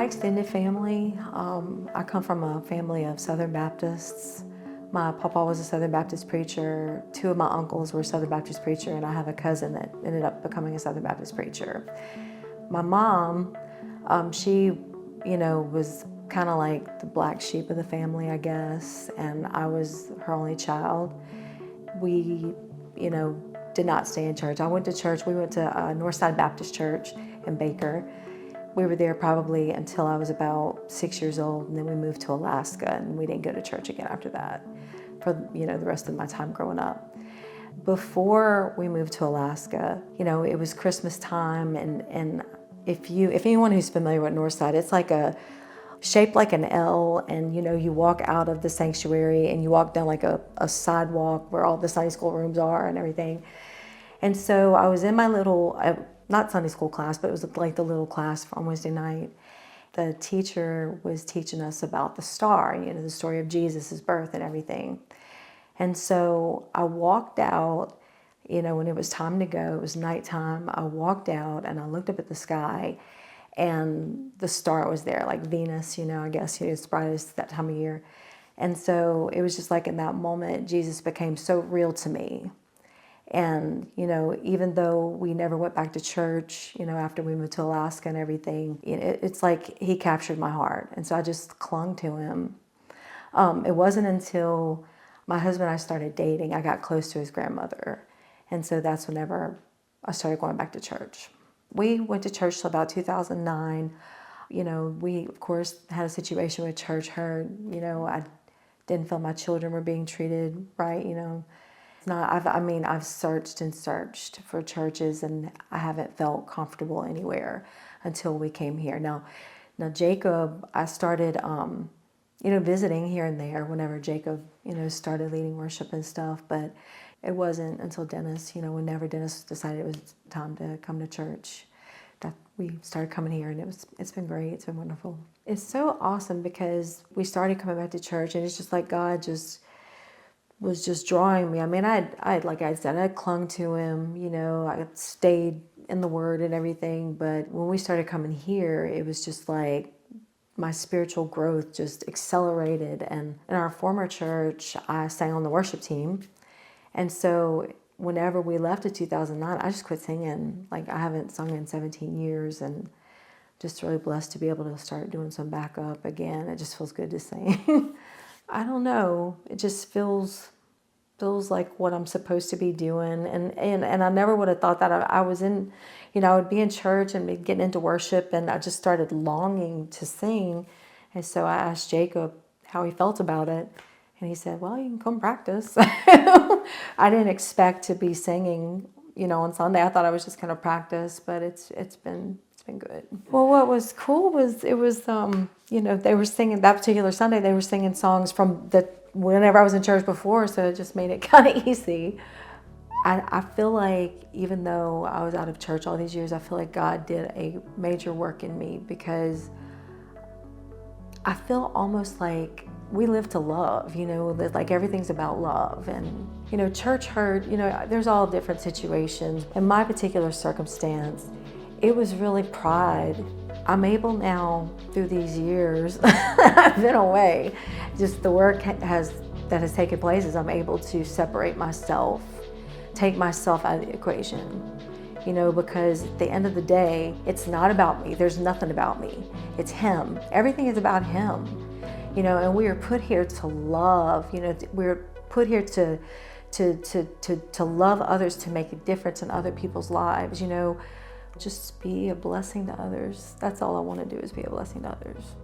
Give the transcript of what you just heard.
extended family, I come from a family of Southern Baptists. My papa was a Southern Baptist preacher. Two of my uncles were Southern Baptist preacher, and I have a cousin that ended up becoming a Southern Baptist preacher. My mom, she, was kind of like the black sheep of the family, I guess, and I was her only child. We, did not stay in church. I went to church. We went to Northside Baptist Church in Baker. We were there probably until I was about 6 years old, and then we moved to Alaska, and we didn't go to church again after that for, the rest of my time growing up. Before we moved to Alaska, it was Christmas time, and if anyone who's familiar with Northside, it's like shaped like an L, and you walk out of the sanctuary and you walk down like a sidewalk where all the Sunday school rooms are and everything. And so I was in my little, not Sunday school class, but it was like the little class on Wednesday night. The teacher was teaching us about the star, the story of Jesus' birth and everything. And so I walked out, when it was time to go, it was nighttime, I walked out and I looked up at the sky, and the star was there, like Venus, I guess, it's brightest that time of year. And so it was just like in that moment, Jesus became so real to me. And, even though we never went back to church, after we moved to Alaska and everything, it's like he captured my heart. And so I just clung to him. It wasn't until my husband and I started dating, I got close to his grandmother. And so that's whenever I started going back to church. We went to church till about 2009. We, of course, had a situation with church hurt. I didn't feel my children were being treated right, I've searched and searched for churches, and I haven't felt comfortable anywhere until we came here. Now Jacob, I started, visiting here and there whenever Jacob, started leading worship and stuff, but it wasn't until Dennis, whenever Dennis decided it was time to come to church, that we started coming here, and it's been great. It's been wonderful. It's so awesome because we started coming back to church, and it's just like God was just drawing me. I like I said, I clung to him, I stayed in the Word and everything, but when we started coming here, it was just like my spiritual growth just accelerated. And in our former church, I sang on the worship team. And so whenever we left in 2009, I just quit singing. Like, I haven't sung in 17 years, and just really blessed to be able to start doing some backup again. It just feels good to sing. I don't know. It just feels like what I'm supposed to be doing. And I never would have thought that I was in, I would be in church and be getting into worship, and I just started longing to sing. And so I asked Jacob how he felt about it. And he said, well, you can come practice. I didn't expect to be singing, on Sunday. I thought I was just going to practice, but it's been good. Well, what was cool was they were singing that particular Sunday. They were singing songs from whenever I was in church before, so it just made it kind of easy. I feel like even though I was out of church all these years, I feel like God did a major work in me, because I feel almost like we live to love, like everything's about love. And, church hurt, there's all different situations. In my particular circumstance, it was really pride. I'm able now, through these years, I've been away, just the work that has taken place is I'm able to separate myself, take myself out of the equation, because at the end of the day, it's not about me. There's nothing about me. It's him. Everything is about him, and we are put here to love, we're put here to love others, to make a difference in other people's lives, just be a blessing to others. That's all I want to do, is be a blessing to others.